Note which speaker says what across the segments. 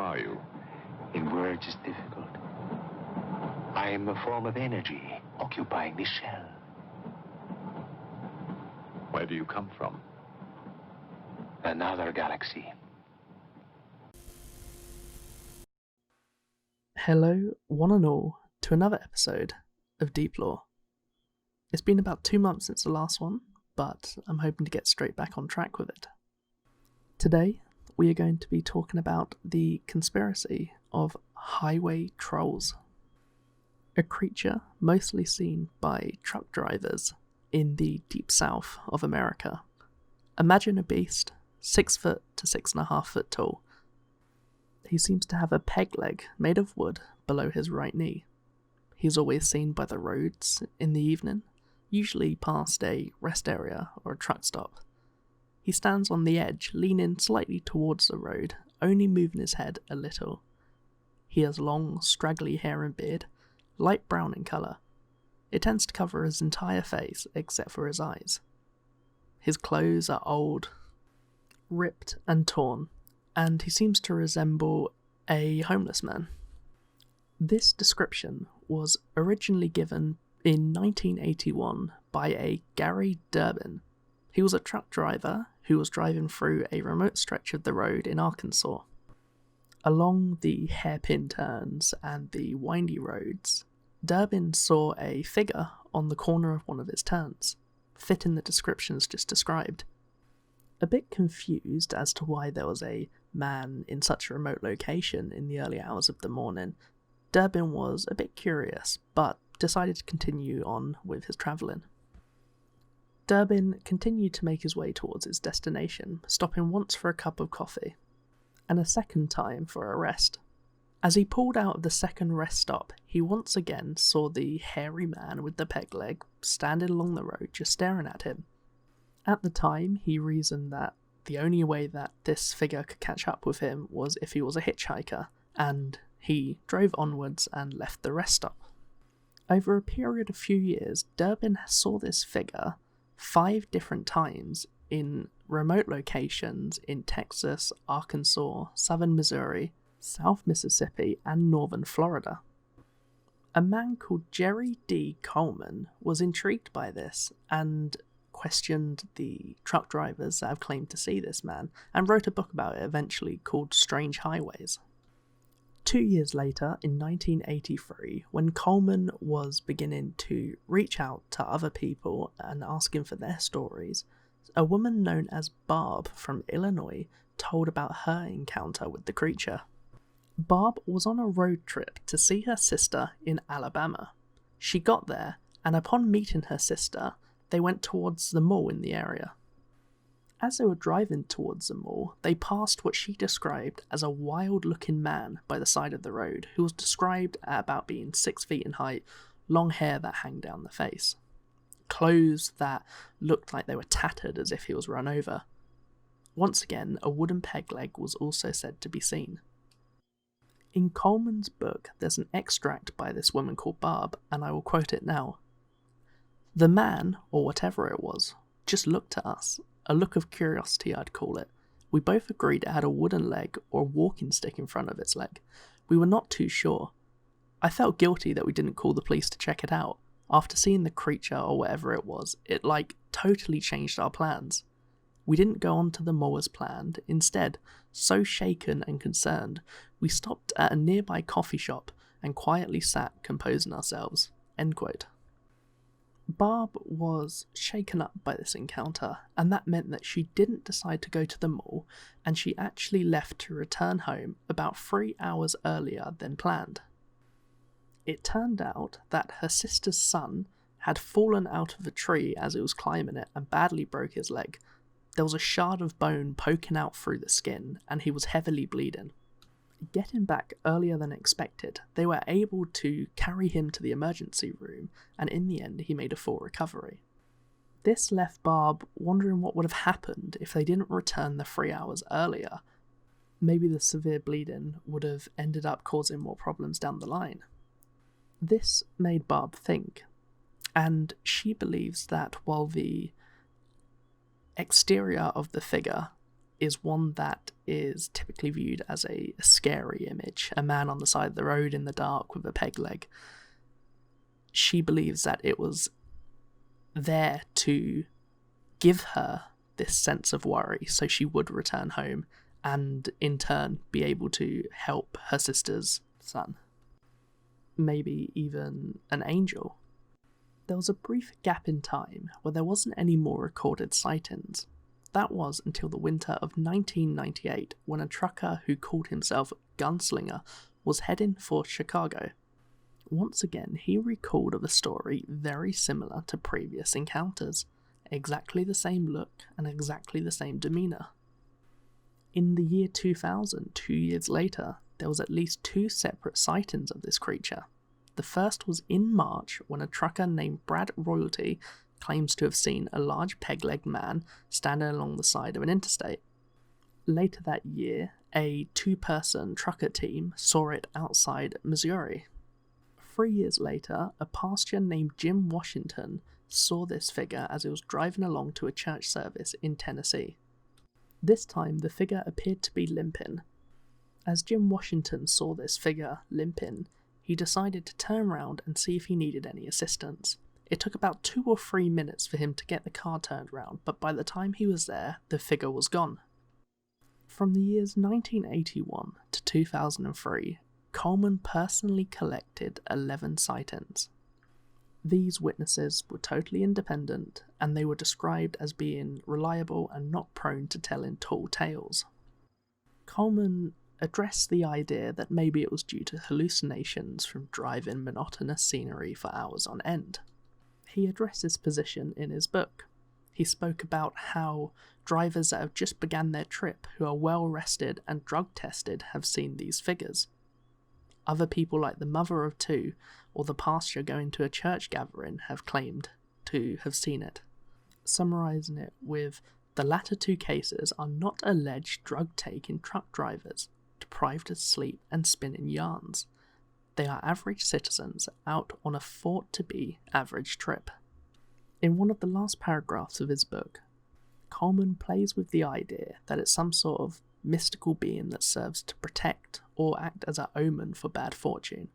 Speaker 1: are you?
Speaker 2: In words is difficult. I am a form of energy occupying this shell.
Speaker 1: Where do you come from?
Speaker 2: Another galaxy.
Speaker 3: Hello, one and all, to another episode of Deep Lore. It's been about 2 months since the last one, but I'm hoping to get straight back on track with it. Today, we are going to be talking about the conspiracy of highway trolls. A creature mostly seen by truck drivers in the deep south of America. Imagine a beast 6 foot to 6.5 foot tall. He seems to have a peg leg made of wood below his right knee. He's always seen by the roads in the evening, usually past a rest area or a truck stop. He stands on the edge, leaning slightly towards the road, only moving his head a little. He has long, straggly hair and beard, light brown in colour. It tends to cover his entire face except for his eyes. His clothes are old, ripped and torn, and he seems to resemble a homeless man. This description was originally given in 1981 by a Gary Durbin. He was a truck driver who was driving through a remote stretch of the road in Arkansas. Along the hairpin turns and the windy roads, Durbin saw a figure on the corner of one of his turns, fitting the descriptions just described. A bit confused as to why there was a man in such a remote location in the early hours of the morning, Durbin was a bit curious, but decided to continue on with his travelling. Durbin continued to make his way towards his destination, stopping once for a cup of coffee, and a second time for a rest. As he pulled out of the second rest stop, he once again saw the hairy man with the peg leg standing along the road just staring at him. At the time, he reasoned that the only way that this figure could catch up with him was if he was a hitchhiker, and he drove onwards and left the rest stop. Over a period of few years, Durbin saw this figure 5 different times in remote locations in Texas, Arkansas, southern Missouri, South Mississippi, and northern Florida. A man called Jerry D. Coleman was intrigued by this and questioned the truck drivers that have claimed to see this man, and wrote a book about it eventually called Strange Highways. 2 years later, in 1983, when Coleman was beginning to reach out to other people and asking for their stories, a woman known as Barb from Illinois told about her encounter with the creature. Barb was on a road trip to see her sister in Alabama. She got there, and upon meeting her sister, they went towards the mall in the area. As they were driving towards the mall, they passed what she described as a wild-looking man by the side of the road, who was described at about being 6 feet in height, long hair that hung down the face, clothes that looked like they were tattered as if he was run over. Once again, a wooden peg leg was also said to be seen. In Coleman's book, there's an extract by this woman called Barb, and I will quote it now. "The man, or whatever it was, just looked at us. A look of curiosity, I'd call it. We both agreed it had a wooden leg or a walking stick in front of its leg. We were not too sure. I felt guilty that we didn't call the police to check it out. After seeing the creature or whatever it was, it totally changed our plans. We didn't go on to the mall as planned. Instead, so shaken and concerned, we stopped at a nearby coffee shop and quietly sat composing ourselves." End quote. Barb was shaken up by this encounter, and that meant that she didn't decide to go to the mall, and she actually left to return home about 3 hours earlier than planned. It turned out that her sister's son had fallen out of a tree as it was climbing it and badly broke his leg. There was a shard of bone poking out through the skin, and he was heavily bleeding. Getting back earlier than expected, they were able to carry him to the emergency room, and in the end he made a full recovery. This left Barb wondering what would have happened if they didn't return the 3 hours earlier. Maybe the severe bleeding would have ended up causing more problems down the line. This made Barb think, and she believes that while the exterior of the figure is one that is typically viewed as a scary image, a man on the side of the road in the dark with a peg leg. She believes that it was there to give her this sense of worry so she would return home and in turn be able to help her sister's son. Maybe even an angel. There was a brief gap in time where there wasn't any more recorded sightings. That was until the winter of 1998, when a trucker who called himself Gunslinger was heading for Chicago. Once again, he recalled of a story very similar to previous encounters. Exactly the same look and exactly the same demeanour. In the year 2000, 2 years later, there was at least 2 separate sightings of this creature. The first was in March, when a trucker named Brad Royalty claims to have seen a large peg-legged man standing along the side of an interstate. Later that year, a 2-person trucker team saw it outside Missouri. 3 years later, a pastor named Jim Washington saw this figure as he was driving along to a church service in Tennessee. This time, the figure appeared to be limping. As Jim Washington saw this figure limping, he decided to turn around and see if he needed any assistance. It took about 2 or 3 minutes for him to get the car turned round, but by the time he was there, the figure was gone. From the years 1981 to 2003, Coleman personally collected 11 sightings. These witnesses were totally independent, and they were described as being reliable and not prone to telling tall tales. Coleman addressed the idea that maybe it was due to hallucinations from driving monotonous scenery for hours on end. He addressed this position in his book. He spoke about how drivers that have just begun their trip, who are well rested and drug tested, have seen these figures. Other people, like the mother of 2 or the pastor going to a church gathering, have claimed to have seen it. Summarising it with, the latter 2 cases are not alleged drug-taking truck drivers, deprived of sleep and spinning yarns. They are average citizens out on a thought-to-be average trip. In one of the last paragraphs of his book, Coleman plays with the idea that it's some sort of mystical being that serves to protect or act as an omen for bad fortune.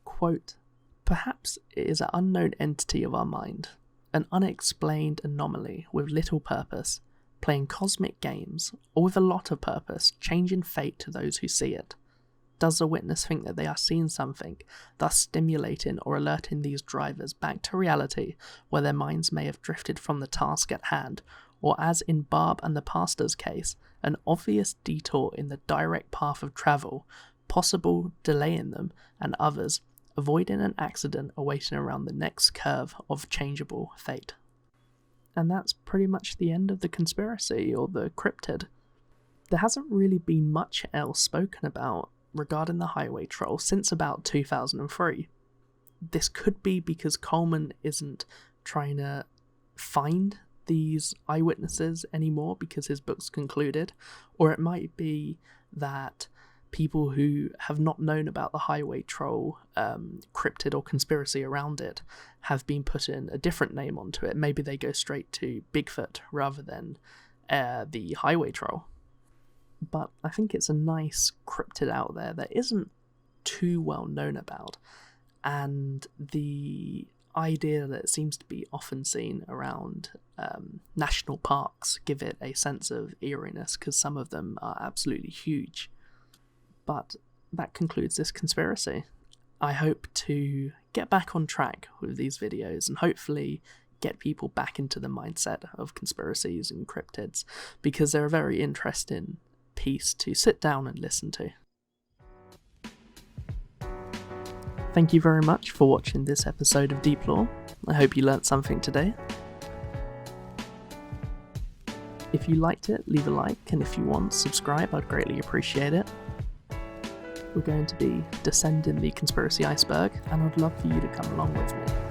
Speaker 3: Quote, "Perhaps it is an unknown entity of our mind, an unexplained anomaly with little purpose, playing cosmic games, or with a lot of purpose, changing fate to those who see it. Does the witness think that they are seeing something, thus stimulating or alerting these drivers back to reality, where their minds may have drifted from the task at hand, or as in Barb and the pastor's case, an obvious detour in the direct path of travel, possible delaying them, and others, avoiding an accident awaiting around the next curve of changeable fate." And that's pretty much the end of the conspiracy, or the cryptid. There hasn't really been much else spoken about regarding the highway troll since about 2003. This could be because Coleman isn't trying to find these eyewitnesses anymore because his book's concluded, or it might be that people who have not known about the highway troll cryptid or conspiracy around it have been putting a different name onto it. Maybe they go straight to Bigfoot rather than the highway troll. But I think it's a nice cryptid out there that isn't too well known about, and the idea that it seems to be often seen around national parks give it a sense of eeriness, because some of them are absolutely huge. But that concludes this conspiracy. I hope to get back on track with these videos and hopefully get people back into the mindset of conspiracies and cryptids, because they're a very interesting piece to sit down and listen to. Thank you very much for watching this episode of Deep Lore. I hope you learnt something today. If you liked it, leave a like, and if you want, subscribe. I'd greatly appreciate it. We're going to be descending the conspiracy iceberg, and I'd love for you to come along with me.